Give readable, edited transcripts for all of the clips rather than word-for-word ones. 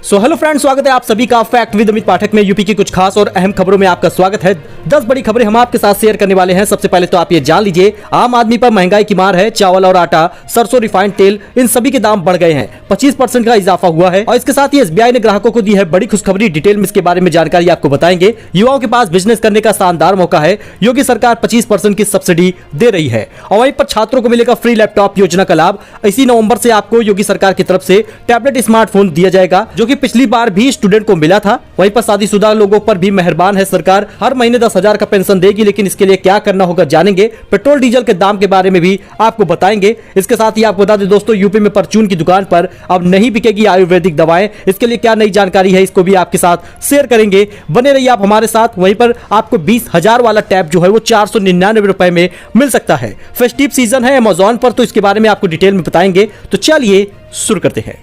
So hello friends, स्वागत है आप सभी का फैक्ट विद अमित पाठक में। यूपी की कुछ खास और अहम खबरों में आपका स्वागत है। 10 बड़ी खबरें हम आपके साथ शेयर करने वाले हैं। सबसे पहले तो आप ये जान लीजिए, आम आदमी पर महंगाई की मार है। चावल और आटा, सरसों, रिफाइंड तेल, इन सभी के दाम बढ़ गए हैं। 25% का इजाफा हुआ है। और इसके साथ ही एसबीआई ने ग्राहकों को दी है बड़ी खुशखबरी। डिटेल में इसके बारे में जानकारी आपको बताएंगे। युवाओं के पास बिजनेस करने का शानदार मौका है। योगी सरकार 25% की सब्सिडी दे रही है। और वहीं पर छात्रों को मिलेगा फ्री लैपटॉप योजना का लाभ। इसी नवंबर से आपको योगी सरकार की तरफ से टैबलेट, स्मार्टफोन दिया जाएगा, जो कि पिछली बार भी स्टूडेंट को मिला था। वहीं पर शादीशुदा लोगों पर भी मेहरबान है सरकार। हर महीने 10,000 का पेंशन देगी, लेकिन इसके लिए क्या करना होगा जानेंगे। पेट्रोल डीजल के दाम के बारे में भी आपको बताएंगे। इसके साथ ही आपको बता दें दोस्तों, यूपी में परचून की दुकान पर अब नहीं बिकेगी आयुर्वेदिक दवाएं। इसके लिए क्या नई जानकारी है, इसको भी आपके साथ शेयर करेंगे। बने रहिए आप हमारे साथ। वहीं पर आपको 20,000 वाला टैब जो है वो 499 रुपए में मिल सकता है। फेस्टिव सीजन है अमेजॉन पर, तो इसके बारे में आपको डिटेल में बताएंगे। तो चलिए शुरू करते हैं।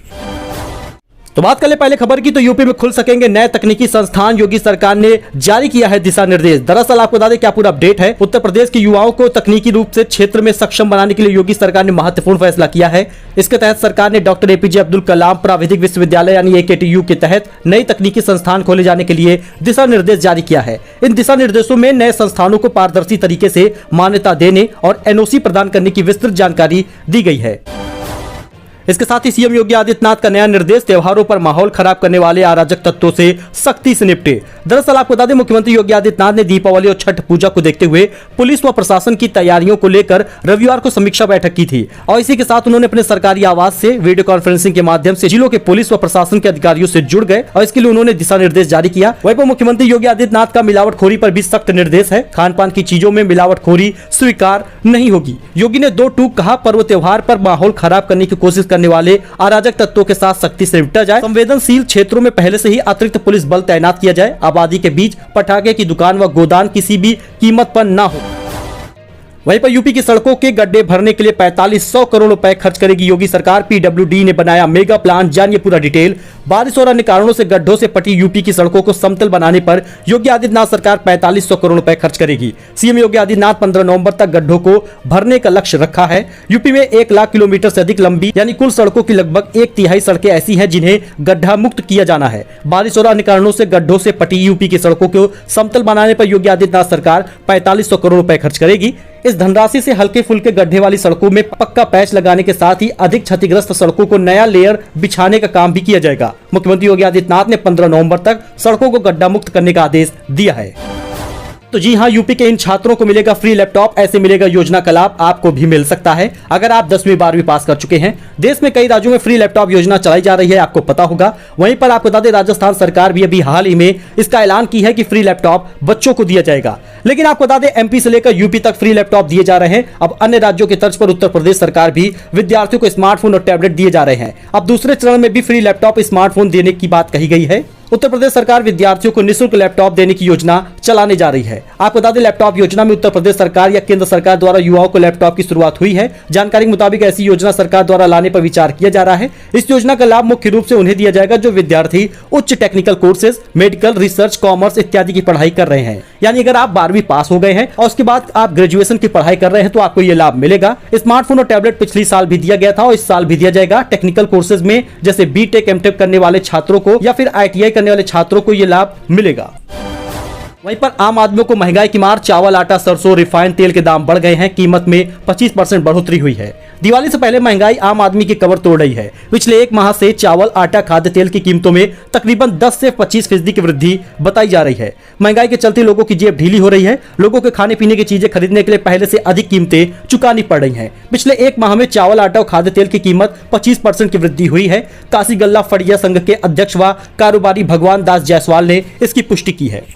तो बात कर ले पहले खबर की। तो यूपी में खुल सकेंगे नए तकनीकी संस्थान। योगी सरकार ने जारी किया है दिशा निर्देश। दरअसल आपको बता दें क्या पूरा अपडेट है। उत्तर प्रदेश के युवाओं को तकनीकी रूप से क्षेत्र में सक्षम बनाने के लिए योगी सरकार ने महत्वपूर्ण फैसला किया है। इसके तहत सरकार ने डॉक्टर एपीजे अब्दुल कलाम प्राविधिक विश्वविद्यालय यानी AKTU के तहत नई तकनीकी संस्थान खोले जाने के लिए दिशा निर्देश जारी किया है। इन दिशा निर्देशों में नए संस्थानों को पारदर्शी तरीके से मान्यता देने और NOC प्रदान करने की विस्तृत जानकारी दी गई है। इसके साथ ही सीएम योगी आदित्यनाथ का नया निर्देश, त्योहारों पर माहौल खराब करने वाले अराजक तत्वों से सख्ती से निपटे। दरअसल आपको बता दें, मुख्यमंत्री योगी आदित्यनाथ ने दीपावली और छठ पूजा को देखते हुए पुलिस व प्रशासन की तैयारियों को लेकर रविवार को समीक्षा बैठक की थी। और इसी के साथ उन्होंने अपने सरकारी आवास से वीडियो कॉन्फ्रेंसिंग के माध्यम से जिलों के पुलिस व प्रशासन के अधिकारियों से जुड़ गए और इसके लिए उन्होंने दिशा निर्देश जारी किया। वहीं पर मुख्यमंत्री योगी आदित्यनाथ का मिलावटखोरी पर भी सख्त निर्देश है। खान पान की चीजों में मिलावटखोरी स्वीकार नहीं होगी। योगी ने 2 टूक कहा, पर्व त्योहार पर माहौल खराब करने की कोशिश करने वाले अराजक तत्वों के साथ सख्ती से निपटा जाए। संवेदनशील क्षेत्रों में पहले से ही अतिरिक्त पुलिस बल तैनात किया जाए। आबादी के बीच पटाखे की दुकान व गोदान किसी भी कीमत पर न हो। वहीं पर यूपी की सड़कों के गड्ढे भरने के लिए 4500 करोड़ रुपए खर्च करेगी योगी सरकार। PWD ने बनाया मेगा प्लान, जानिए पूरा डिटेल। बारिश और अन्य कारणों से गड्ढों से पटी यूपी की सड़कों को समतल बनाने पर योगी आदित्यनाथ सरकार 4500 करोड़ रुपए खर्च करेगी। सीएम योगी आदित्यनाथ 15 नवंबर तक गड्ढों को भरने का लक्ष्य रखा है। यूपी में 1 लाख किलोमीटर से अधिक लंबी यानी कुल सड़कों की लगभग 1/3 सड़कें ऐसी हैं जिन्हें गड्ढा मुक्त किया जाना है। बारिश और अन्य कारणों से गड्ढों से पटी यूपी की सड़कों को समतल बनाने पर योगी आदित्यनाथ सरकार 4500 करोड़ रुपए खर्च करेगी। इस धनराशि से हल्के फुल्के गड्ढे वाली सड़कों में पक्का पैच लगाने के साथ ही अधिक क्षतिग्रस्त सड़कों को नया लेयर बिछाने का काम भी किया जाएगा। मुख्यमंत्री योगी आदित्यनाथ ने 15 नवंबर तक सड़कों को गड्ढा मुक्त करने का आदेश दिया है। तो जी हाँ, यूपी के इन छात्रों को मिलेगा फ्री लैपटॉप। ऐसे मिलेगा योजना का लाभ आपको भी मिल सकता है अगर आप 10वीं 12वीं पास कर चुके हैं। देश में कई राज्यों में फ्री लैपटॉप योजना चलाई जा रही है, आपको पता होगा। वहीं पर आपको बता दें, राजस्थान सरकार भी अभी हाल ही में इसका ऐलान की है कि फ्री लैपटॉप बच्चों को दिया जाएगा। लेकिन आपको बता दें, MP से लेकर यूपी तक फ्री लैपटॉप दिए जा रहे हैं। अब अन्य राज्यों की तर्ज पर उत्तर प्रदेश सरकार भी विद्यार्थियों को स्मार्टफोन और टैबलेट दिए जा रहे हैं। अब दूसरे चरण में भी फ्री लैपटॉप, स्मार्टफोन देने की बात कही गई है। उत्तर प्रदेश सरकार विद्यार्थियों को निःशुल्क लैपटॉप देने की योजना चलाने जा रही है। आपको बता दें, लैपटॉप योजना में उत्तर प्रदेश सरकार या केंद्र सरकार द्वारा युवाओं को लैपटॉप की शुरुआत हुई है। जानकारी के मुताबिक ऐसी योजना सरकार द्वारा लाने पर विचार किया जा रहा है। इस योजना का लाभ मुख्य रूप से उन्हें दिया जाएगा जो विद्यार्थी उच्च technical courses, medical, research, commerce इत्यादि की पढ़ाई कर रहे हैं। यानी अगर आप 12वीं पास हो गए हैं और उसके बाद आप ग्रेजुएशन की पढ़ाई कर रहे हैं तो आपको यह लाभ मिलेगा। स्मार्टफोन और टैबलेट पिछले साल भी दिया गया था और इस साल भी दिया जाएगा। टेक्निकल कोर्सेज में जैसे BTech, MTech करने वाले छात्रों को या फिर ITI करने वाले छात्रों को ये लाभ मिलेगा। वहीं पर आम आदमियों को महंगाई की मार। चावल, आटा, सरसों, रिफाइंड तेल के दाम बढ़ गए हैं। कीमत में 25% बढ़ोतरी हुई है। दिवाली से पहले महंगाई आम आदमी की कमर तोड़ रही है। पिछले 1 माह से चावल, आटा, खाद्य तेल की कीमतों में तकरीबन 10 से 25% की वृद्धि बताई जा रही है। महंगाई के चलते लोगों की जेब ढीली हो रही है। लोगों के खाने पीने की चीजें खरीदने के लिए पहले से अधिक कीमतें चुकानी पड़ रही हैं। पिछले 1 माह में चावल, आटा और खाद्य तेल की कीमत 25% की वृद्धि हुई है। काशी गल्ला फड़िया संघ के अध्यक्ष व कारोबारी भगवान दास जायसवाल ने इसकी पुष्टि की है।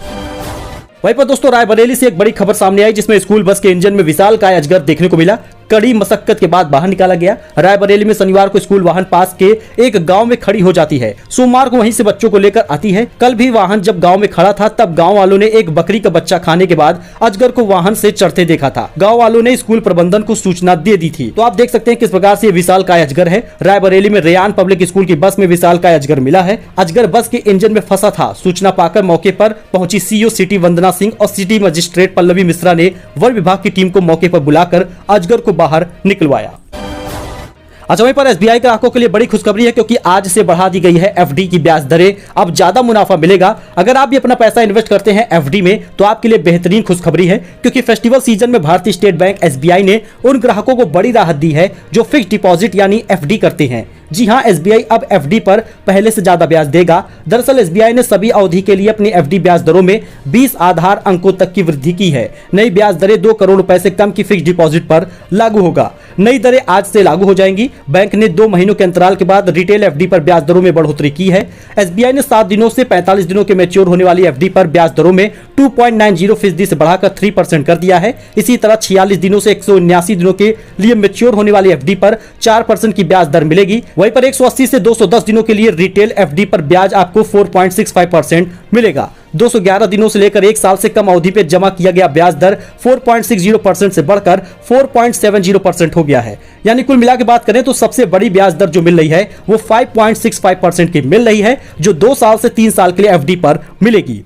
वहीं पर दोस्तों, रायबरेली से एक बड़ी खबर सामने आई जिसमें स्कूल बस के इंजन में विशालकाय अजगर देखने को मिला। कड़ी मशक्कत के बाद बाहर निकाला गया। रायबरेली में शनिवार को स्कूल वाहन पास के एक गांव में खड़ी हो जाती है। सोमवार को वहीं से बच्चों को लेकर आती है। कल भी वाहन जब गांव में खड़ा था तब गांव वालों ने एक बकरी का बच्चा खाने के बाद अजगर को वाहन से चढ़ते देखा था। गांव वालों ने स्कूल प्रबंधन को सूचना दे दी थी। तो आप देख सकते हैं किस प्रकार से विशालकाय अजगर है। रायबरेली में रेयान पब्लिक स्कूल की बस में विशालकाय अजगर मिला है। अजगर बस के इंजन में फंसा था। सूचना पाकर मौके पर पहुंची CO सिटी वंदना सिंह और सिटी मजिस्ट्रेट पल्लवी मिश्रा ने वन विभाग की टीम को मौके पर बुलाकर अजगर को बाहर निकलवाया। अच्छा, वहीं पर एसबीआई ग्राहकों के लिए बड़ी खुशखबरी है, क्योंकि आज से बढ़ा दी गई है एफडी की ब्याज दरें। अब ज्यादा मुनाफा मिलेगा। अगर आप भी अपना पैसा इन्वेस्ट करते हैं एफडी में तो आपके लिए बेहतरीन खुशखबरी है, क्योंकि फेस्टिवल सीजन में भारतीय स्टेट बैंक एसबीआई ने उन ग्राहकों को बड़ी राहत दी है जो फिक्स डिपॉजिट यानी एफडी करते हैं। जी हां, एसबीआई अब एफडी पर पहले से ज्यादा ब्याज देगा। दरअसल एसबीआई ने सभी अवधि के लिए अपनी एफडी ब्याज दरों में 20 आधार अंकों तक की वृद्धि की है। नई ब्याज दरें 2 करोड़ रुपए से कम की फिक्स डिपॉजिट पर लागू होगा। नई दरें आज से लागू हो जाएंगी। बैंक ने 2 महीनों के अंतराल के बाद रिटेल एफडी पर ब्याज दरों में बढ़ोतरी की है। एसबीआई ने 7 दिनों से 45 दिनों के मैच्योर होने वाली एफडी पर ब्याज दरों में 2.90% से बढ़ाकर 3% कर दिया है। इसी तरह 46 दिनों से 179 दिनों के लिए मैच्योर होने वाली एफडी पर 4% की ब्याज दर मिलेगी। वहीं पर 180 से 210 दिनों के लिए रिटेल एफडी पर ब्याज आपको 4.65% मिलेगा। 211 दिनों से लेकर 1 साल से कम अवधि पे जमा किया गया ब्याज दर 4.60% से बढ़कर 4.70% हो गया है। यानी कुल मिला के बात करें तो सबसे बड़ी ब्याज दर जो मिल रही है वो 5.65% की मिल रही है, जो 2 साल से 3 साल के लिए एफडी पर मिलेगी।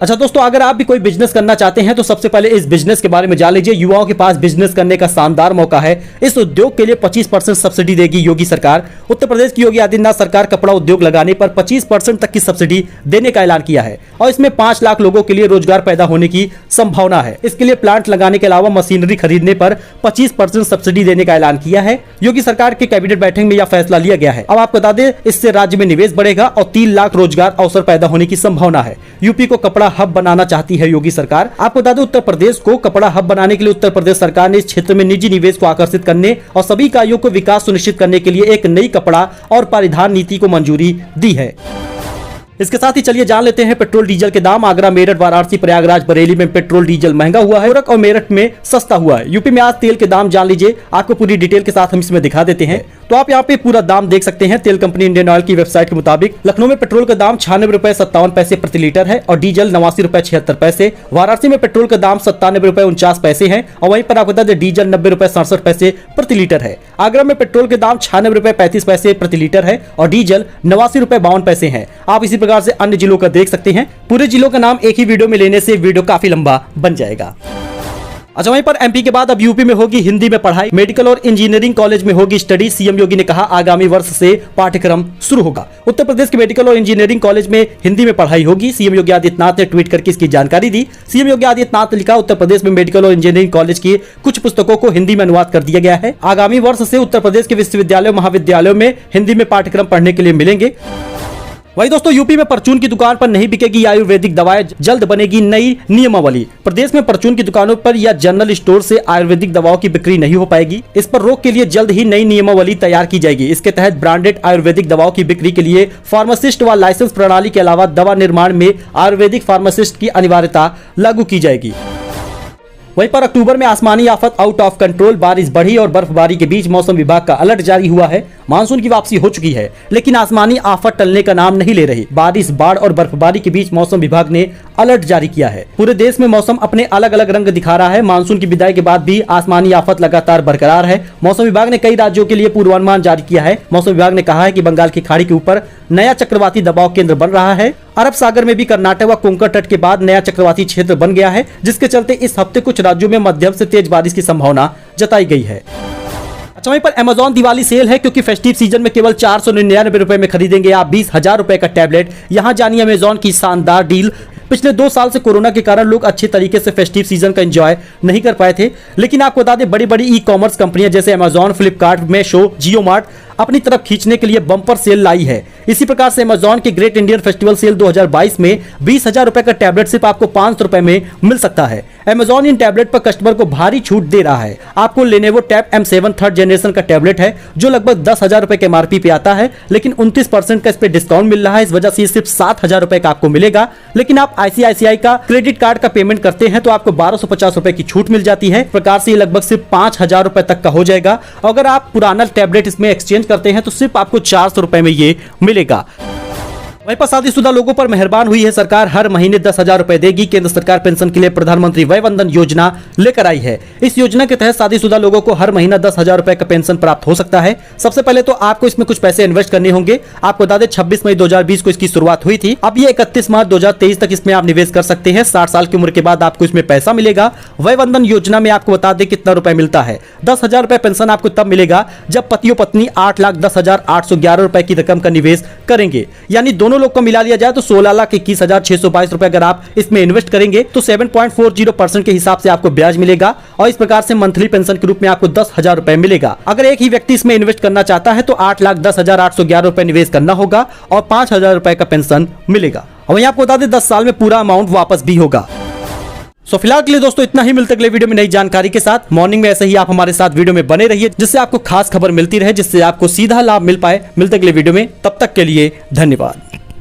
अच्छा दोस्तों, अगर आप भी कोई बिजनेस करना चाहते हैं तो सबसे पहले इस बिजनेस के बारे में जान लीजिए। युवाओं के पास बिजनेस करने का शानदार मौका है। इस उद्योग के लिए 25% सब्सिडी देगी योगी सरकार। उत्तर प्रदेश की योगी आदित्यनाथ सरकार कपड़ा उद्योग लगाने पर 25% तक की सब्सिडी देने का ऐलान किया है और इसमें 5 लाख लोगों के लिए रोजगार पैदा होने की संभावना है। इसके लिए प्लांट लगाने के अलावा मशीनरी खरीदने पर 25% सब्सिडी देने का ऐलान किया है। योगी सरकार की कैबिनेट बैठक में यह फैसला लिया गया है। अब आपको बता दें, इससे राज्य में निवेश बढ़ेगा और 3 लाख रोजगार अवसर पैदा होने की संभावना है। यूपी को कपड़ा हब बनाना चाहती है योगी सरकार। आपको बता दें, उत्तर प्रदेश को कपड़ा हब बनाने के लिए उत्तर प्रदेश सरकार ने इस क्षेत्र में निजी निवेश को आकर्षित करने और सभी इकाइयों को विकास सुनिश्चित करने के लिए एक नई कपड़ा और परिधान नीति को मंजूरी दी है। इसके साथ ही चलिए जान लेते हैं पेट्रोल डीजल के दाम। आगरा, मेरठ, वाराणसी, प्रयागराज, बरेली में पेट्रोल डीजल महंगा हुआ है, गोरख और मेरठ में सस्ता हुआ है। यूपी में आज तेल के दाम जान लीजिए। आपको पूरी डिटेल के साथ हम इसमें दिखा देते हैं, तो आप यहाँ पे पूरा दाम देख सकते हैं। तेल कंपनी इंडियन ऑयल की वेबसाइट के मुताबिक लखनऊ में पेट्रोल का दाम 96 रुपए 57 पैसे प्रति लीटर है और डीजल 89 रुपए 76 पैसे। वाराणसी में पेट्रोल का दाम 97 रुपए 49 पैसे है और वहीं पर आपको बता दें डीजल 90 रुपए 67 पैसे प्रति लीटर है। आगरा में पेट्रोल के दाम 96 रुपए 35 पैसे प्रति लीटर है और डीजल 89 रुपए 52 पैसे है। आप इसी प्रकार से अन्य जिलों का देख सकते हैं। पूरे जिलों का नाम एक ही वीडियो में लेने से वीडियो काफी लंबा बन जाएगा। अच्छा, वहीं पर एमपी के बाद अब यूपी में होगी हिंदी में पढ़ाई। मेडिकल और इंजीनियरिंग कॉलेज में होगी स्टडी। सीएम योगी ने कहा आगामी वर्ष से पाठ्यक्रम शुरू होगा। उत्तर प्रदेश के मेडिकल और इंजीनियरिंग कॉलेज में हिंदी में पढ़ाई होगी। सीएम योगी आदित्यनाथ ने ट्वीट करके इसकी जानकारी दी। सीएम योगी आदित्यनाथ ने लिखा, उत्तर प्रदेश में मेडिकल और इंजीनियरिंग कॉलेज की कुछ पुस्तकों को हिंदी में अनुवाद कर दिया गया है। आगामी वर्ष से उत्तर प्रदेश के विश्वविद्यालयों महाविद्यालयों में हिंदी में पाठ्यक्रम पढ़ने के लिए मिलेंगे। वहीं दोस्तों, यूपी में परचून की दुकान पर नहीं बिकेगी आयुर्वेदिक दवाएं, जल्द बनेगी नई नियमावली। प्रदेश में परचून की दुकानों पर या जनरल स्टोर से आयुर्वेदिक दवाओं की बिक्री नहीं हो पाएगी। इस पर रोक के लिए जल्द ही नई नियमावली तैयार की जाएगी। इसके तहत ब्रांडेड आयुर्वेदिक दवाओं की बिक्री के लिए फार्मासिस्ट व लाइसेंस प्रणाली के अलावा दवा निर्माण में आयुर्वेदिक फार्मासिस्ट की अनिवार्यता लागू की जाएगी। वहीं पर अक्टूबर में आसमानी आफत आउट ऑफ कंट्रोल। बारिश बढ़ी और बर्फबारी के बीच मौसम विभाग का अलर्ट जारी हुआ है। मानसून की वापसी हो चुकी है, लेकिन आसमानी आफत टलने का नाम नहीं ले रही। बारिश, बाढ़ और बर्फबारी के बीच मौसम विभाग ने अलर्ट जारी किया है। पूरे देश में मौसम अपने अलग अलग रंग दिखा रहा है। मानसून की विदाई के बाद भी आसमानी आफत लगातार बरकरार है। मौसम विभाग ने कई राज्यों के लिए पूर्वानुमान जारी किया है। मौसम विभाग ने कहा है कि बंगाल की खाड़ी के ऊपर नया चक्रवाती दबाव केंद्र बन रहा है। अरब सागर में भी कर्नाटक व कोंकण तट के बाद नया चक्रवाती क्षेत्र बन गया है, जिसके चलते इस हफ्ते कुछ राज्यों में मध्यम से तेज बारिश की संभावना जताई गई है। अच्छा, वहीं पर अमेजॉन दिवाली सेल है, क्योंकि फेस्टिव सीजन में केवल 499 रुपए में खरीदेंगे आप 20,000 रुपए का टैबलेट। यहां जानिए अमेजॉन की शानदार डील। पिछले 2 साल से कोरोना के कारण लोग अच्छे तरीके से फेस्टिव सीजन का एंजॉय नहीं कर पाए थे, लेकिन आपको बता दें बड़ी बड़ी ई कॉमर्स कंपनियां जैसे अमेजॉन, फ्लिपकार्ट, मीशो, जियो मार्ट अपनी तरफ खींचने के लिए बम्पर सेल लाई है। इसी प्रकार से अमेजॉन के ग्रेट इंडियन फेस्टिवल सेल 2022 में 20,000 रुपए का टैबलेट सिर्फ आपको 500 रुपए में मिल सकता है। अमेजॉन इन टैबलेट पर कस्टमर को भारी छूट दे रहा है। आपको Lenovo tab M7 third generation का टैबलेट है, जो लगभग 10,000 रुपए के एमआरपी पे आता है, लेकिन 29% का इस पे डिस्काउंट मिल रहा है। इस वजह से सिर्फ 7,000 रुपए का आपको मिलेगा। लेकिन आप ICICI का क्रेडिट कार्ड का पेमेंट करते हैं तो आपको 1250 रुपए की छूट मिल जाती है। प्रकार से ये लगभग सिर्फ 5,000 रुपए तक का हो जाएगा। अगर आप पुराना टैबलेट इसमें एक्सचेंज करते हैं तो सिर्फ आपको 400 रुपए में ये मिलेगा। वहीं पर शादीशुदा लोगों पर मेहरबान हुई है सरकार, हर महीने 10,000 रुपए देगी। केंद्र सरकार पेंशन के लिए प्रधानमंत्री वय वंदन योजना लेकर आई है। इस योजना के तहत शादीशुदा लोगों को हर महीना 10,000 रुपए का पेंशन प्राप्त हो सकता है। सबसे पहले तो आपको इसमें कुछ पैसे इन्वेस्ट करने होंगे। आपको बता दें 26 मई 2020 को इसकी शुरुआत हुई थी। अब ये 31 मार्च 2023 तक इसमें आप निवेश कर सकते हैं। 60 साल की उम्र के बाद आपको इसमें पैसा मिलेगा। वय वंदन योजना में आपको बता दें कितना रुपए मिलता है। 10,000 रुपए पेंशन आपको तब मिलेगा जब पतियों पत्नी 8,10,811 रुपए की रकम का निवेश करेंगे। यानी दोनों लोग को मिला लिया जाए तो 16,21,622 रुपए अगर आप इसमें इन्वेस्ट करेंगे तो 7.40% के हिसाब से आपको ब्याज मिलेगा और इस प्रकार से मंथली पेंशन के रूप में आपको 10,000 रुपए मिलेगा। अगर एक ही व्यक्ति इसमें इन्वेस्ट करना चाहता है तो 8,10,811 रुपए निवेश करना होगा और 5,000 रुपए का पेंशन मिलेगा। और वहीं आपको बता दें 10 साल में पूरा अमाउंट वापस भी होगा। फिलहाल के लिए दोस्तों इतना ही। मिलते अगले वीडियो में नई जानकारी के साथ। मॉर्निंग में ऐसे ही आप हमारे साथ वीडियो में बने रहिए जिससे आपको खास खबर मिलती रहे, जिससे आपको सीधा लाभ मिल पाए। मिलते अगले वीडियो में, तब तक के लिए धन्यवाद।